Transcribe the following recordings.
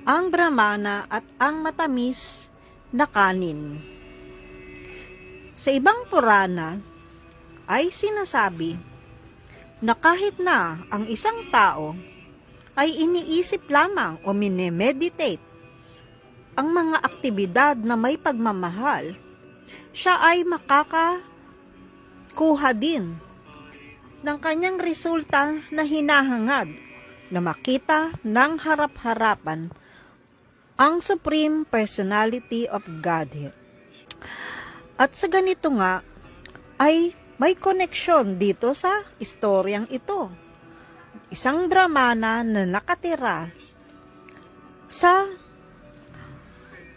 ang Brahmana at ang matamis na kanin. Sa ibang Purana ay sinasabi na kahit na ang isang tao ay iniisip lamang o minemeditate ang mga aktibidad na may pagmamahal, siya ay makakakuha din ng kanyang resulta na hinahangad na makita ng harap-harapan ang Supreme Personality of Godhead. At sa ganito nga, ay may koneksyon dito sa istoryang ito. Isang Brahmana na nakatira sa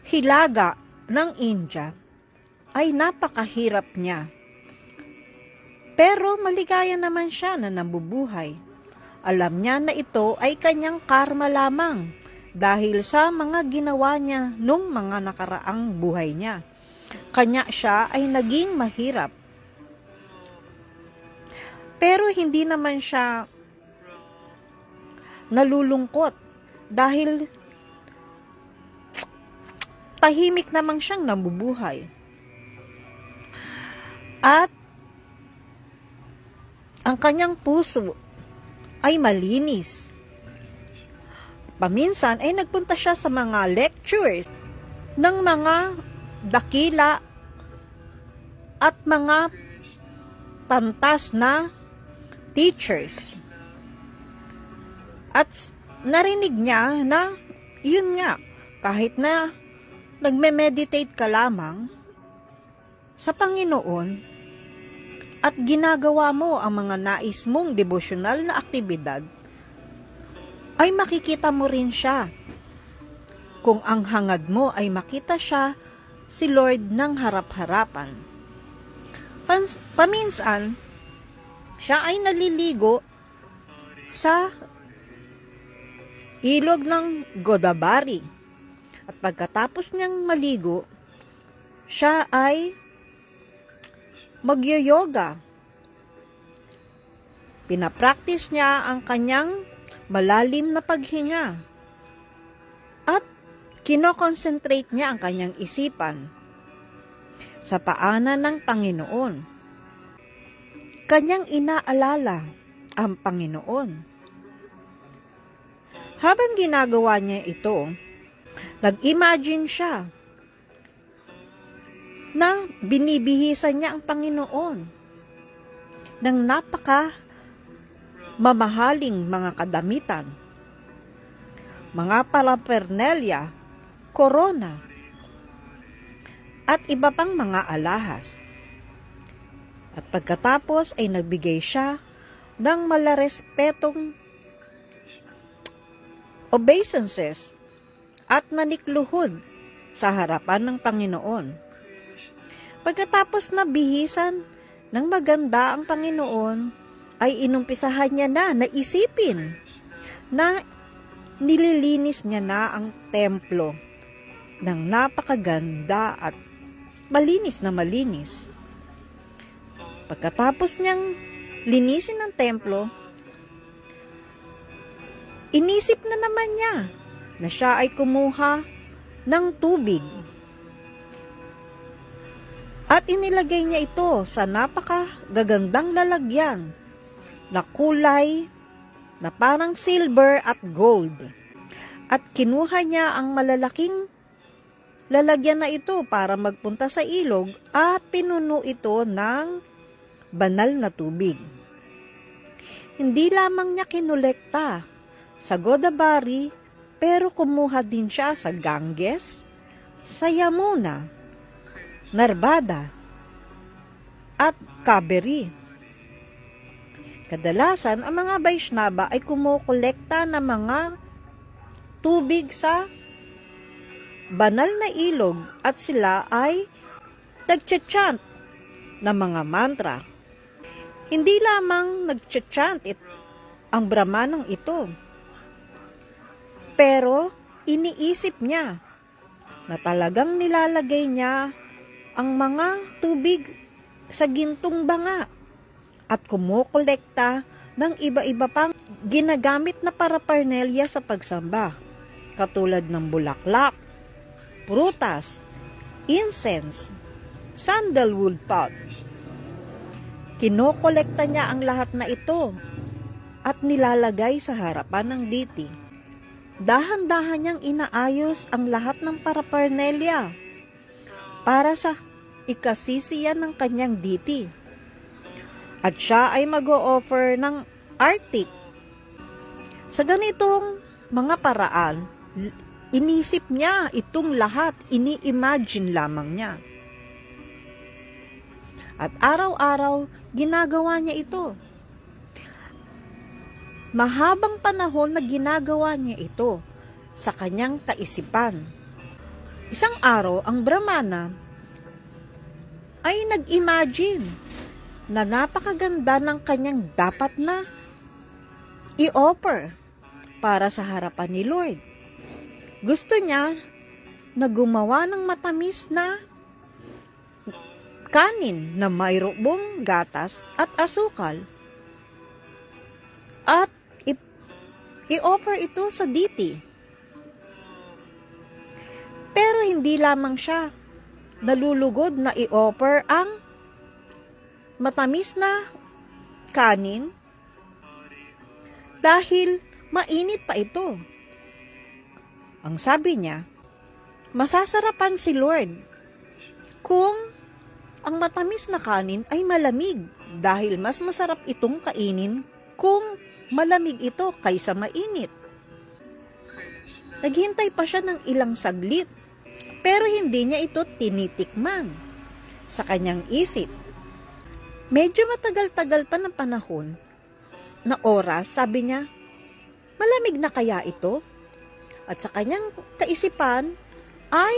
hilaga ng India ay napakahirap niya. Pero maligaya naman siya na nabubuhay. Alam niya na ito ay kanyang karma lamang dahil sa mga ginawa niya nung mga nakaraang buhay niya. Kanya siya ay naging mahirap. Pero hindi naman siya nalulungkot dahil tahimik naman siyang nabubuhay. At ang kanyang puso ay malinis. Paminsan ay nagpunta siya sa mga lectures ng mga dakila at mga pantas na teachers. At narinig niya na yun nga, kahit na nagme-meditate ka lamang sa Panginoon at ginagawa mo ang mga nais mong devotional na aktibidad, ay makikita mo rin siya. Kung ang hangad mo ay makita siya, si Lord ng harap-harapan. Paminsan, siya ay naliligo sa ilog ng Godavari. At pagkatapos niyang maligo, siya ay magyo-yoga. Pinapractice niya ang kanyang malalim na paghinga. At kinoconcentrate niya ang kanyang isipan sa paanan ng Panginoon. Kanyang inaalala ang Panginoon. Habang ginagawa niya ito, nag-imagine siya na binibihisan niya ang Panginoon ng napaka mamahaling mga kadamitan, mga paraphernalia, korona, at iba pang mga alahas. At pagkatapos ay nagbigay siya ng malarespetong obeisances at nanikluhod sa harapan ng Panginoon. Pagkatapos na bihisan ng maganda ang Panginoon, ay inumpisahan niya na naisipin na nililinis niya na ang templo ng napakaganda at malinis na malinis. Pagkatapos niyang linisin ang templo, inisip na naman niya na siya ay kumuha ng tubig at inilagay niya ito sa napakagagandang lalagyan na kulay na parang silver at gold. At kinuha niya ang malalaking lalagyan na ito para magpunta sa ilog at pinuno ito ng banal na tubig. Hindi lamang niya kinolekta sa Godavari, pero kumuha din siya sa Ganges, sa Yamuna, Narmada, at Kaveri. Kadalasan, ang mga Vaishnava ay kumukolekta ng mga tubig sa banal na ilog at sila ay nagchachant ng mga mantra. Hindi lamang nagchachant ang Brahmanang ito, pero iniisip niya na talagang nilalagay niya ang mga tubig sa gintong banga at kumukolekta ng iba-iba pang ginagamit na paraphernalia sa pagsamba. katulad ng bulaklak, prutas, incense, sandalwood pot. Kinokolekta niya ang lahat na ito at nilalagay sa harapan ng deity. Dahan-dahan niyang inaayos ang lahat ng paraphernalia para sa ikasisiyan ng kanyang deity. At siya ay mag-o-offer ng artik. Sa ganitong mga paraan, inisip niya itong lahat, ini-imagine lamang niya. At araw-araw, ginagawa niya ito. Mahabang panahon na ginagawa niya ito sa kanyang kaisipan. Isang araw, ang Brahmana ay nag-imagine na napakaganda ng kanyang dapat na i-offer para sa harapan ni Lord. Gusto niya na gumawa ng matamis na kanin na mayroong gatas at asukal at i-offer ito sa deity. Pero hindi lamang siya nalulugod na i-offer ang matamis na kanin dahil mainit pa ito. Ang sabi niya, masasarapan si Lord kung ang matamis na kanin ay malamig dahil mas masarap itong kainin kung malamig ito kaysa mainit. Naghintay pa siya ng ilang saglit, pero hindi niya ito tinitikman. Sa kanyang isip, medyo matagal-tagal pa ng panahon na oras, sabi niya, malamig na kaya ito? At sa kanyang kaisipan ay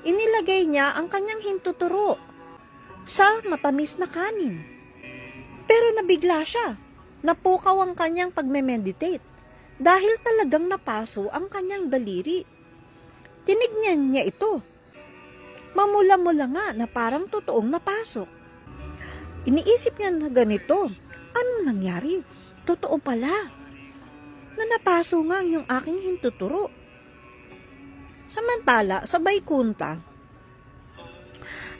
inilagay niya ang kanyang hintuturo sa matamis na kanin. Pero nabigla siya. Napukaw ang kanyang pagme-meditate dahil talagang napaso ang kanyang daliri. Tinignan niya ito. Mamula-mula nga na parang totoong napasok. Iniisip niya na ganito, anong nangyari? Totoo pala na napaso nga yung aking hintuturo. Samantala, sa Vaikunta,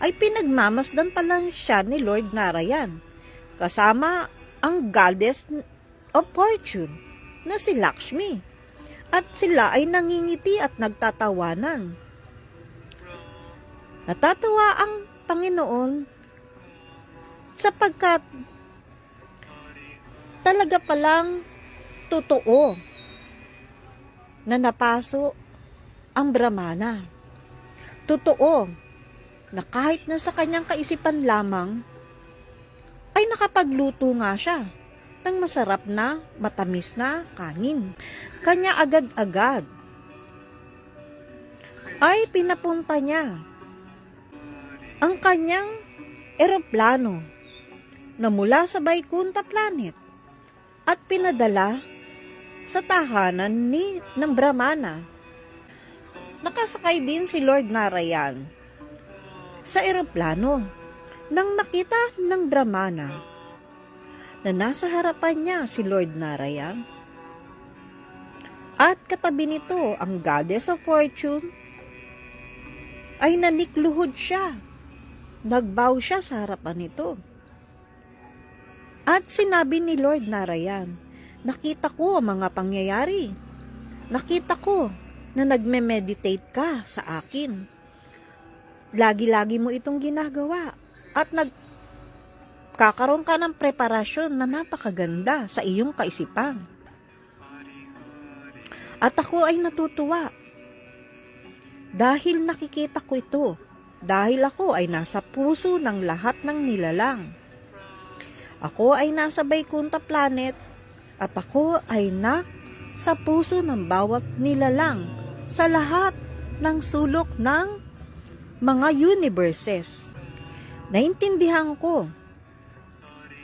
ay pinagmamasdan pala siya ni Lord Narayan, kasama ang goddess of fortune na si Lakshmi. At sila ay nangingiti at nagtatawanan. Natatawa ang Panginoon sapagkat talaga palang totoo na napaso ang Brahmana. Totoo na kahit na sa kanyang kaisipan lamang ay nakapagluto nga siya ng masarap na, matamis na kanin. Kanya agad-agad ay pinapunta niya ang kanyang eroplano na mula sa Vaikunta planet at pinadala sa tahanan ng Brahmana. Nakasakay din si Lord Narayan sa eroplano nang makita ng Brahmana na nasa harapan niya si Lord Narayan at katabi nito ang goddess of fortune, ay nanikluhod siya. Nagbow siya sa harapan nito. At sinabi ni Lord Narayan, nakita ko ang mga pangyayari. Nakita ko na nagme-meditate ka sa akin. Lagi-lagi mo itong ginagawa. At kakaroon ka ng preparasyon na napakaganda sa iyong kaisipan. At ako ay natutuwa. Dahil nakikita ko ito. Dahil ako ay nasa puso ng lahat ng nilalang. Ako ay nasa Vaikunta planet. At ako ay sa puso ng bawat nilalang sa lahat ng sulok ng mga universes. Naintindihan ko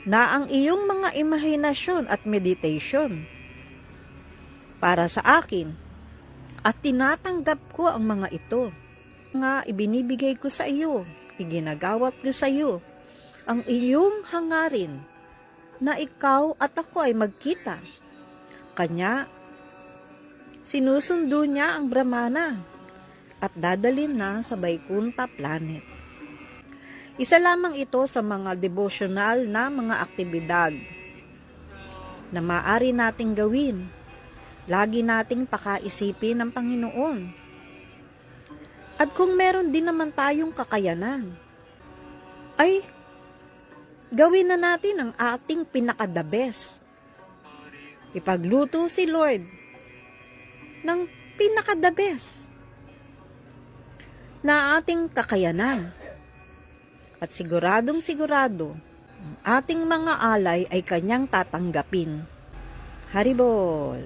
na ang iyong mga imahinasyon at meditation para sa akin at tinatanggap ko ang mga ito nga ibinibigay ko sa iyo, iginagawat ko sa iyo ang iyong hangarin na ikaw at ako ay magkita. Kanya sinusundo niya ang Brahmana at dadalhin na sa Vaikuntha planet. Isa lamang ito sa mga devotional na mga aktibidad na maaari nating gawin. Lagi nating pakaisipin ang Panginoon. At kung meron din naman tayong kakayanan, ay gawin na natin ang ating pinaka-the best. Ipagluto si Lord ng pinaka-the best na ating kakayanan. At siguradong sigurado, ang ating mga alay ay kanyang tatanggapin. Haribol!